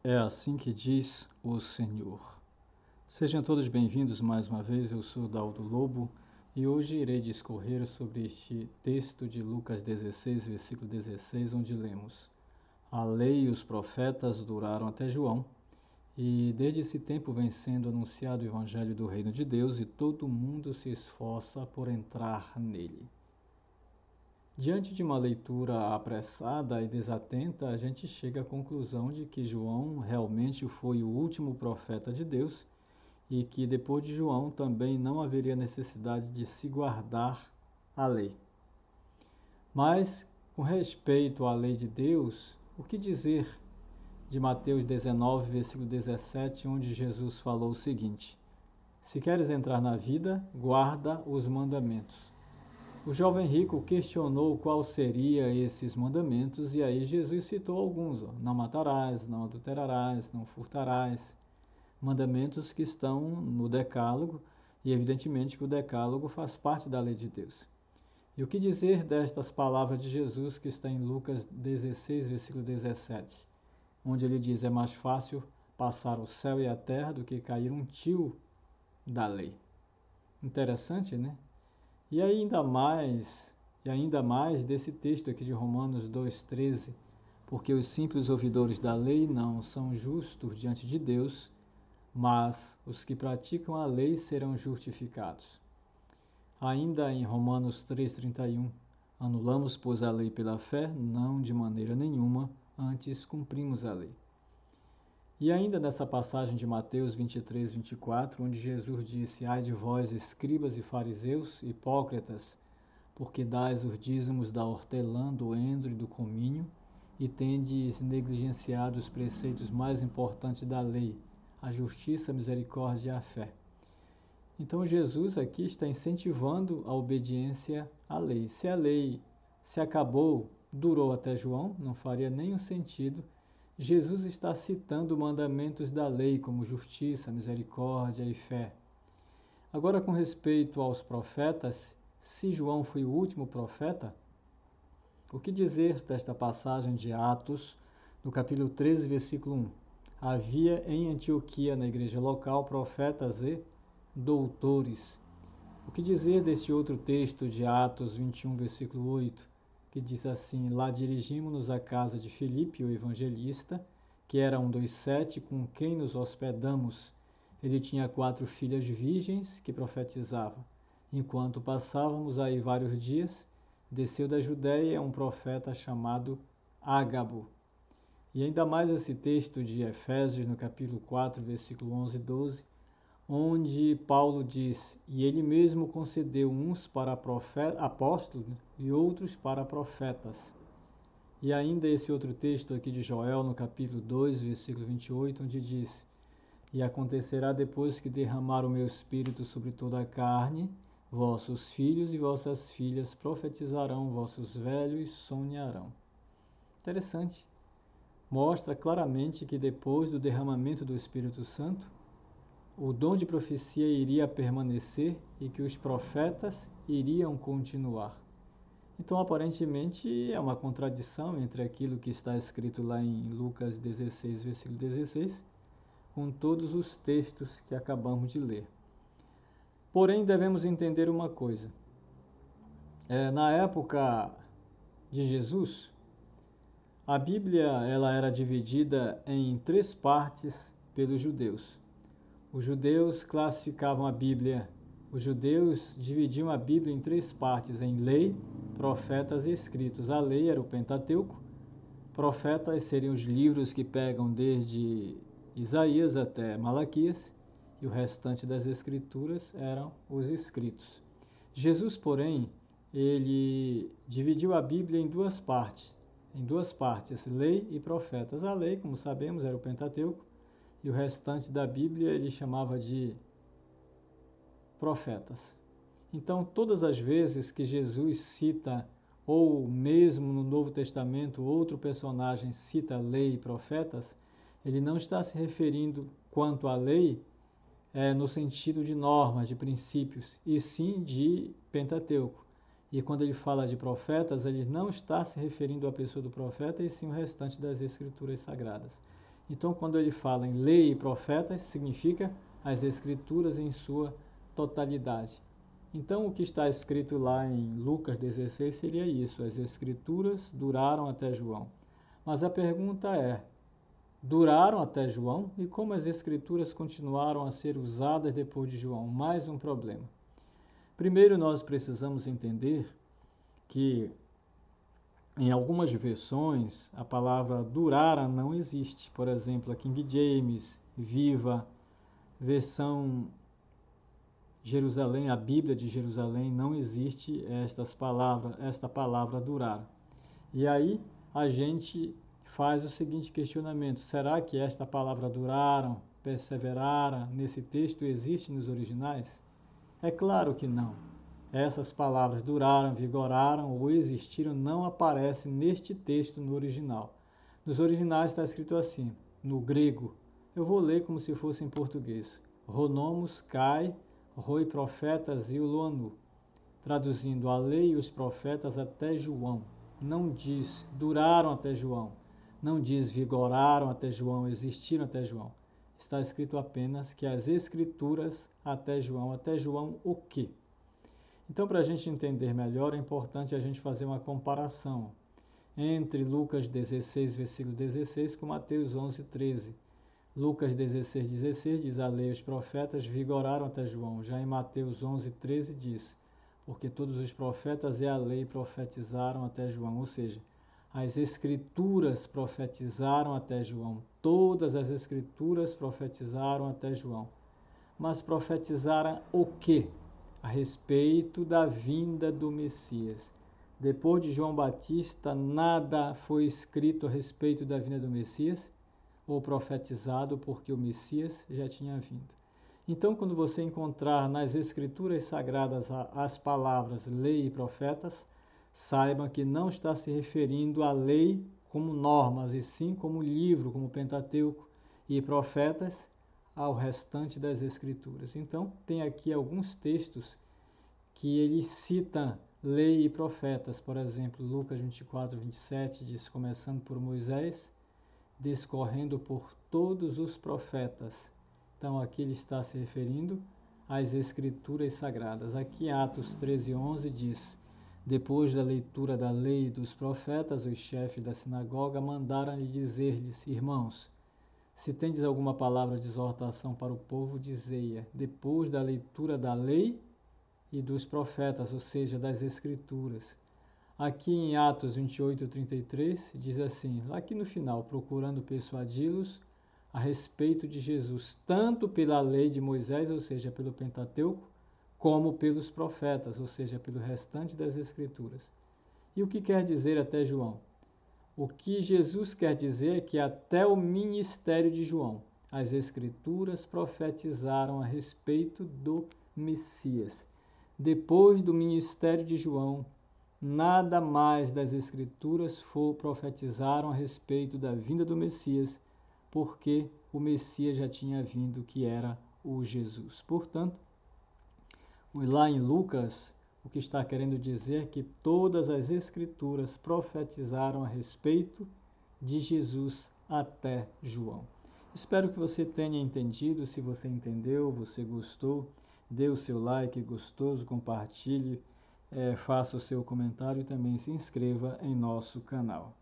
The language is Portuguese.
É assim que diz o Senhor. Sejam todos bem-vindos mais uma vez, eu sou Daldo Lobo e hoje irei discorrer sobre este texto de Lucas 16, versículo 16, onde lemos: A lei e os profetas duraram até João, e desde esse tempo vem sendo anunciado o Evangelho do Reino de Deus e todo mundo se esforça por entrar nele. Diante de uma leitura apressada e desatenta, a gente chega à conclusão de que João realmente foi o último profeta de Deus e que depois de João também não haveria necessidade de se guardar a lei. Mas, com respeito à lei de Deus, o que dizer de Mateus 19, versículo 17, onde Jesus falou o seguinte: Se queres entrar na vida, guarda os mandamentos. O jovem rico questionou qual seria esses mandamentos e aí Jesus citou alguns: não matarás, não adulterarás, não furtarás, mandamentos que estão no Decálogo e evidentemente que o Decálogo faz parte da lei de Deus. E o que dizer destas palavras de Jesus que está em Lucas 16, versículo 17, onde ele diz: é mais fácil passar o céu e a terra do que cair um tio da lei. Interessante, né? E ainda mais desse texto aqui de Romanos 2,13, porque os simples ouvidores da lei não são justos diante de Deus, mas os que praticam a lei serão justificados. Ainda em Romanos 3,31, anulamos, pois, a lei pela fé? Não de maneira nenhuma, antes cumprimos a lei. E ainda nessa passagem de Mateus 23, 24, onde Jesus disse: Ai de vós, escribas e fariseus, hipócritas, porque dais os dízimos da hortelã, do endro e do cominho, e tendes negligenciado os preceitos mais importantes da lei, a justiça, a misericórdia e a fé. Então Jesus aqui está incentivando a obediência à lei. Se a lei se acabou, durou até João, não faria nenhum sentido. Jesus está citando mandamentos da lei como justiça, misericórdia e fé. Agora, com respeito aos profetas, se João foi o último profeta, o que dizer desta passagem de Atos, no capítulo 13, versículo 1? Havia em Antioquia, na igreja local, profetas e doutores. O que dizer deste outro texto de Atos 21, versículo 8, que diz assim: Lá dirigimos-nos à casa de Filipe, o evangelista, que era um dos 7 com quem nos hospedamos. Ele tinha 4 filhas virgens que profetizavam. Enquanto passávamos aí vários dias, desceu da Judéia um profeta chamado Ágabo. E ainda mais esse texto de Efésios, no capítulo 4, versículo 11 e 12, onde Paulo diz: E ele mesmo concedeu uns para apóstolos e outros para profetas. E ainda esse outro texto aqui de Joel, no capítulo 2, versículo 28, onde diz: E acontecerá depois que derramar o meu espírito sobre toda a carne, vossos filhos e vossas filhas profetizarão, vossos velhos sonharão. Interessante. Mostra claramente que depois do derramamento do Espírito Santo, o dom de profecia iria permanecer e que os profetas iriam continuar. Então, aparentemente, é uma contradição entre aquilo que está escrito lá em Lucas 16, versículo 16, com todos os textos que acabamos de ler. Porém, devemos entender uma coisa. Na época de Jesus, a Bíblia ela era dividida em 3 partes pelos judeus. Os judeus classificavam a Bíblia, os judeus dividiam a Bíblia em 3 partes, em lei, profetas e escritos. A lei era o Pentateuco, profetas seriam os livros que pegam desde Isaías até Malaquias, e o restante das escrituras eram os escritos. Jesus, porém, ele dividiu a Bíblia em duas partes, lei e profetas. A lei, como sabemos, era o Pentateuco, e o restante da Bíblia ele chamava de profetas. Então, todas as vezes que Jesus cita, ou mesmo no Novo Testamento, outro personagem cita lei e profetas, ele não está se referindo quanto à lei no sentido de normas, de princípios, e sim de Pentateuco. E quando ele fala de profetas, ele não está se referindo à pessoa do profeta, e sim o restante das escrituras sagradas. Então, quando ele fala em lei e profetas, significa as escrituras em sua totalidade. Então, o que está escrito lá em Lucas 16 seria isso: as escrituras duraram até João. Mas a pergunta é: duraram até João? E como as escrituras continuaram a ser usadas depois de João? Mais um problema. Primeiro, nós precisamos entender que em algumas versões a palavra durara não existe. Por exemplo, a King James, Viva, versão Jerusalém, a Bíblia de Jerusalém, não existe esta palavra durar. E aí a gente faz o seguinte questionamento: será que esta palavra duraram, perseveraram, nesse texto existe nos originais? É claro que não. Essas palavras duraram, vigoraram ou existiram não aparecem neste texto no original. Nos originais está escrito assim, no grego. Eu vou ler como se fosse em português. Ronomos Kai, Roi Profetas e o Luanu. Traduzindo a lei e os profetas até João. Não diz duraram até João. Não diz vigoraram até João, existiram até João. Está escrito apenas que as escrituras até João. Até João o quê? Então, para a gente entender melhor, é importante a gente fazer uma comparação entre Lucas 16, versículo 16, com Mateus 11, 13. Lucas 16, 16 diz: a lei e os profetas vigoraram até João. Já em Mateus 11, 13 diz: porque todos os profetas e a lei profetizaram até João. Ou seja, as escrituras profetizaram até João. Todas as escrituras profetizaram até João. Mas profetizaram o quê? A respeito da vinda do Messias. Depois de João Batista, nada foi escrito a respeito da vinda do Messias ou profetizado, porque o Messias já tinha vindo. Então, quando você encontrar nas Escrituras Sagradas as palavras lei e profetas, saiba que não está se referindo à lei como normas, e sim como livro, como Pentateuco, e profetas ao restante das Escrituras. Então, tem aqui alguns textos que ele cita lei e profetas. Por exemplo, Lucas 24, 27 diz: começando por Moisés, discorrendo por todos os profetas. Então, aqui ele está se referindo às Escrituras Sagradas. Aqui, Atos 13, 11 diz: depois da leitura da lei e dos profetas, os chefes da sinagoga mandaram-lhe dizer-lhes: irmãos, se tendes alguma palavra de exortação para o povo, dizei-a. Depois da leitura da lei e dos profetas, ou seja, das Escrituras. Aqui em Atos 28, 33, diz assim, aqui no final, procurando persuadi-los a respeito de Jesus, tanto pela lei de Moisés, ou seja, pelo Pentateuco, como pelos profetas, ou seja, pelo restante das Escrituras. E o que quer dizer até João? O que Jesus quer dizer é que até o ministério de João, as Escrituras profetizaram a respeito do Messias. Depois do ministério de João, nada mais das Escrituras profetizaram a respeito da vinda do Messias, porque o Messias já tinha vindo, que era o Jesus. Portanto, lá em Lucas, o que está querendo dizer é que todas as Escrituras profetizaram a respeito de Jesus até João. Espero que você tenha entendido. Se você entendeu, você gostou, dê o seu like gostoso, compartilhe, faça o seu comentário e também se inscreva em nosso canal.